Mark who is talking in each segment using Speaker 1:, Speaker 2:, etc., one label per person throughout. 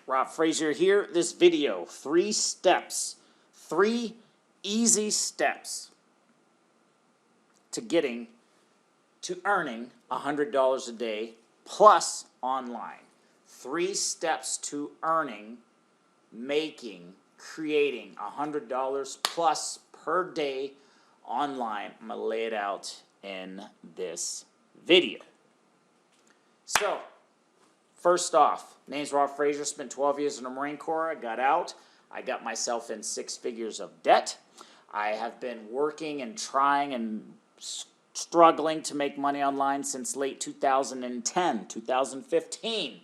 Speaker 1: Rob Frazier here. This video, 3 steps, 3 easy steps to getting to earning $100 a day plus online. 3 steps to earning, making, creating $100 plus per day online. I'm going to lay it out in this video. So, first off, name's Rob Frazier, spent 12 years in the Marine Corps. I got out. I got myself in 6 figures of debt. I have been working and trying and struggling to make money online since late 2010, 2015.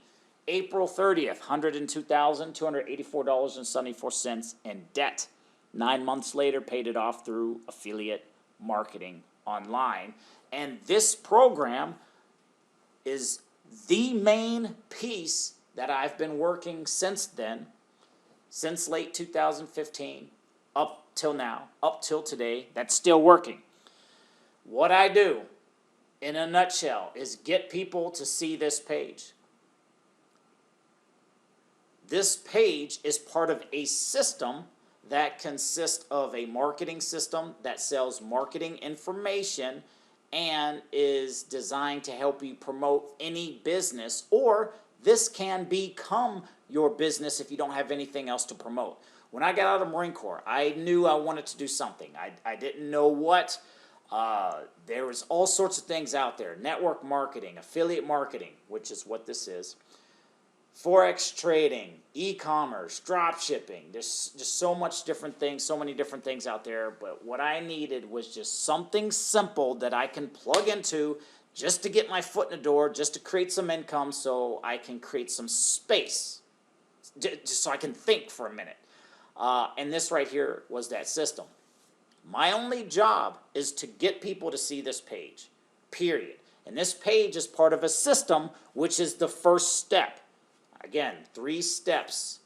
Speaker 1: April 30th, $102,284.74 in debt. 9 months later, paid it off through affiliate marketing online. And this program is the main piece that I've been working since then, since late 2015, up till now, up till today, that's still working. What I do, in a nutshell, is get people to see this page. This page is part of a system that consists of a marketing system that sells marketing information and is designed to help you promote any business, or this can become your business if you don't have anything else to promote. When I got out of the Marine Corps, I knew I wanted to do something. I didn't know what. There was all sorts of things out there. Network marketing, affiliate marketing, which is what this is. Forex trading, e-commerce, drop shipping. There's just so much different things, so many different things out there. But what I needed was just something simple that I can plug into just to get my foot in the door, just to create some income so I can create some space, just so I can think for a minute. And this right here was that system. My only job is to get people to see this page, period. And this page is part of a system, which is the first step. Again, 3 steps,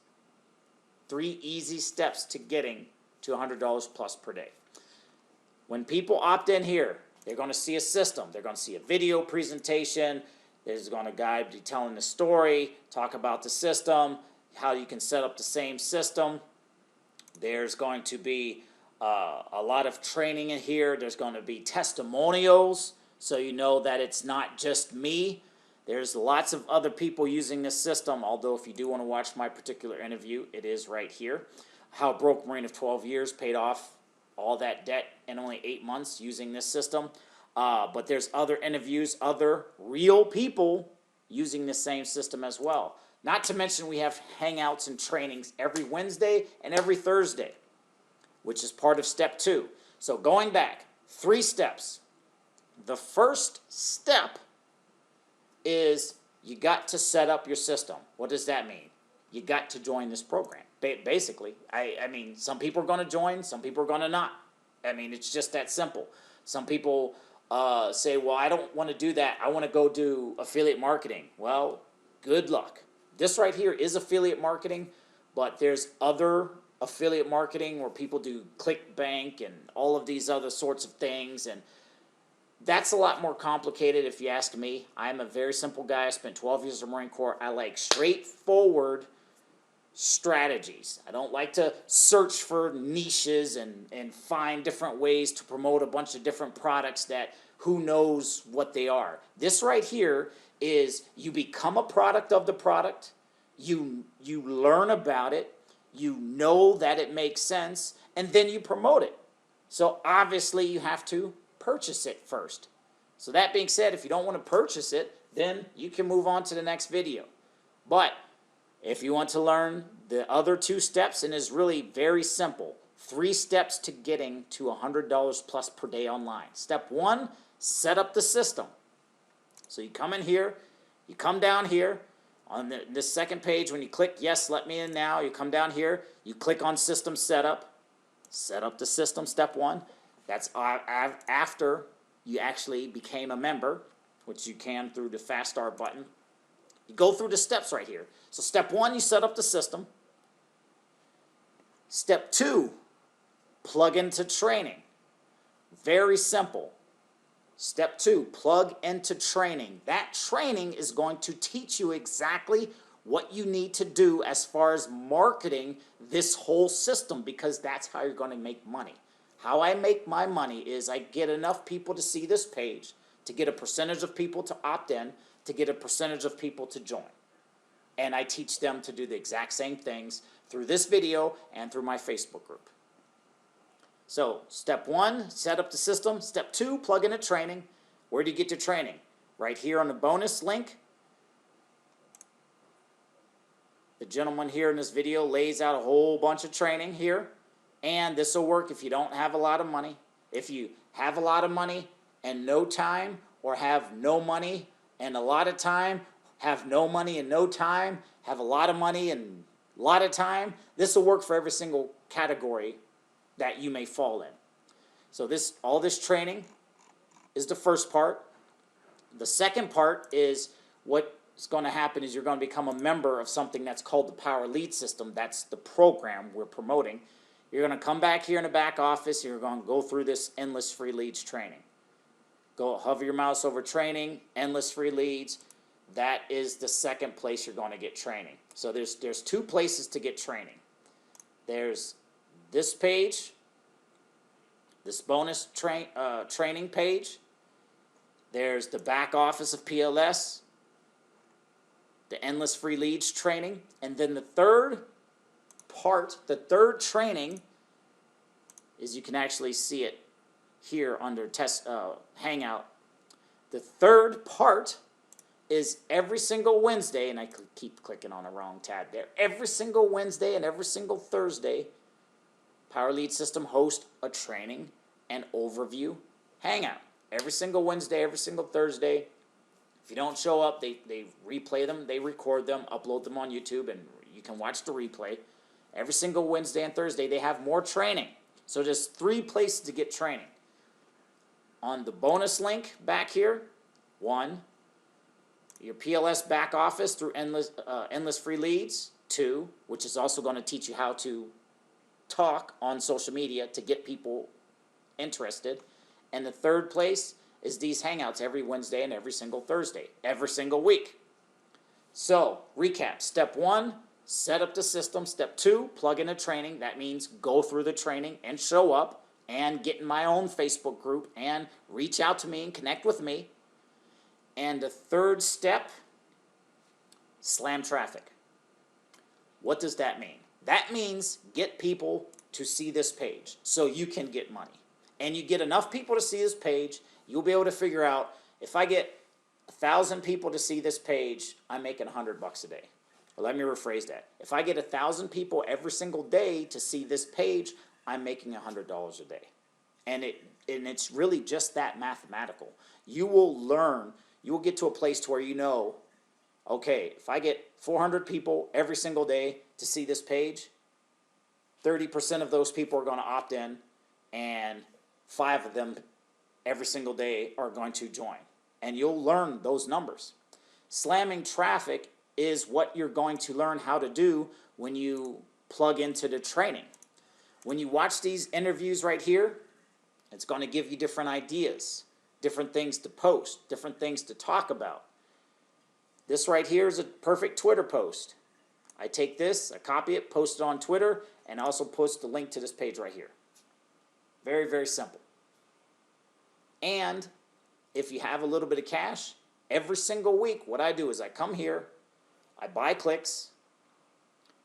Speaker 1: 3 easy steps to getting to $100 plus per day. When people opt in here, they're going to see a system. They're going to see a video presentation. There's going to guide be telling the story, talk about the system, how you can set up the same system. There's going to be a lot of training in here. There's going to be testimonials, so you know that it's not just me. There's lots of other people using this system, although if you do want to watch my particular interview, it is right here. How a broke Marine of 12 years paid off all that debt in only 8 months using this system. But there's other interviews, other real people using the same system as well. Not to mention we have hangouts and trainings every Wednesday and every Thursday, which is part of step 2. So going back, 3 steps. The first step is you got to set up your system. What does that mean? You got to join this program. Basically, I mean, some people are going to join, some people are going to not. I mean, it's just that simple. Some people say, well, I don't want to do that. I want to go do affiliate marketing. Well, good luck. This right here is affiliate marketing, but there's other affiliate marketing where people do ClickBank and all of these other sorts of things, and that's a lot more complicated if you ask me. I'm a very simple guy. I spent 12 years in the Marine Corps. I like straightforward strategies. I don't like to search for niches and find different ways to promote a bunch of different products that who knows what they are. This right here is you become a product of the product. You learn about it. You know that it makes sense. And then you promote it. So obviously you have to purchase it first. So that being said, if you don't want to purchase it, then you can move on to the next video. But if you want to learn the other 2 steps, and it's really very simple, 3 steps to getting to $100 plus per day online. Step 1, set up the system. So you come in here, you come down here on this second page. When you click yes, let me in now, you come down here, you click on system setup, set up the system, step 1. That's after you actually became a member, which you can through the Fast Start button. You go through the steps right here. So step 1, you set up the system. Step 2, plug into training. Very simple. Step 2, plug into training. That training is going to teach you exactly what you need to do as far as marketing this whole system, because that's how you're going to make money. How I make my money is I get enough people to see this page, to get a percentage of people to opt in, to get a percentage of people to join. And I teach them to do the exact same things through this video and through my Facebook group. So step 1, set up the system. Step 2, plug in a training. Where do you get your training? Right here on the bonus link. The gentleman here in this video lays out a whole bunch of training here. And this will work if you don't have a lot of money. If you have a lot of money and no time, or have no money and a lot of time, have no money and no time, have a lot of money and a lot of time, this will work for every single category that you may fall in. So all this training is the first part. The second part is what's going to happen is you're going to become a member of something that's called the Power Lead System. That's the program we're promoting. You're going to come back here in the back office. You're going to go through this Endless Free Leads training. Go hover your mouse over training, Endless Free Leads. That is the second place you're going to get training. So there's 2 places to get training. There's this page, this bonus training page. There's the back office of PLS, the Endless Free Leads training, and then the third part, the third training, is you can actually see it here under Hangout. The third part is every single Wednesday, and I keep clicking on the wrong tab there. Every single Wednesday and every single Thursday, Power Lead System hosts a training and overview hangout. Every single Wednesday, every single Thursday. If you don't show up, they replay them, they record them, upload them on YouTube, and you can watch the replay. Every single Wednesday and Thursday, they have more training. So there's 3 places to get training. On the bonus link back here, 1, your PLS back office through Endless Free Leads. 2, which is also going to teach you how to talk on social media to get people interested. And the third place is these hangouts every Wednesday and every single Thursday, every single week. So, recap. Step 1, set up the system. Step 2, plug in a training. That means go through the training and show up and get in my own Facebook group and reach out to me and connect with me. And the third step, slam traffic. What does that mean? That means get people to see this page so you can get money. And you get enough people to see this page, you'll be able to figure out, if I get 1,000 people to see this page, I'm making $100 a day. Or let me rephrase that. If I get 1,000 people every single day to see this page, I'm making $100 a day. And it's really just that mathematical. You will learn, you will get to a place to where you know, okay, if I get 400 people every single day to see this page, 30% of those people are going to opt in, and 5 of them every single day are going to join. And you'll learn those numbers. Slamming traffic is what you're going to learn how to do when you plug into the training. When you watch these interviews right here, it's going to give you different ideas, different things to post, different things to talk about. This right here is a perfect Twitter post. I take this, I copy it, post it on Twitter, and also post the link to this page right here. Very, very simple. And if you have a little bit of cash, every single week, what I do is I come here, I buy clicks.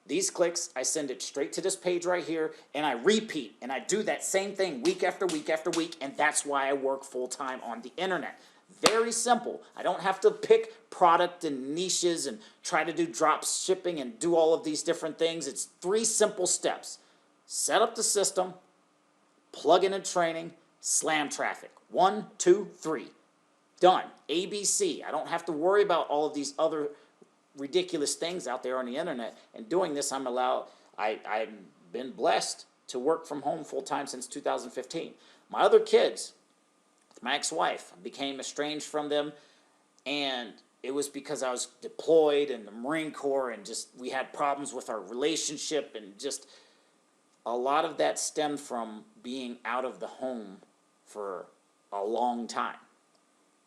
Speaker 1: These clicks, I send it straight to this page right here, and I repeat, and I do that same thing week after week after week, and that's why I work full-time on the internet. Very simple. I don't have to pick product and niches and try to do drop shipping and do all of these different things. It's 3 simple steps. Set up the system, plug in a training, slam traffic. 1, 2, 3. Done. ABC. I don't have to worry about all of these other ridiculous things out there on the internet. And doing this, I've been blessed to work from home full-time since 2015. My other kids, my ex-wife, became estranged from them, and it was because I was deployed in the Marine Corps, and just we had problems with our relationship, and just a lot of that stemmed from being out of the home for a long time.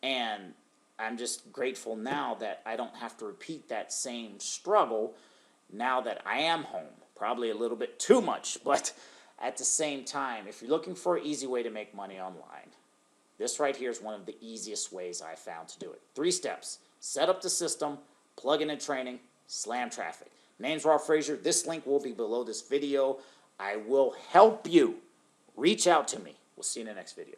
Speaker 1: And I'm just grateful now that I don't have to repeat that same struggle now that I am home. Probably a little bit too much, but at the same time, if you're looking for an easy way to make money online, this right here is one of the easiest ways I found to do it. 3 steps. Set up the system, plug in the training, slam traffic. Name's Rob Frazier. This link will be below this video. I will help you. Reach out to me. We'll see you in the next video.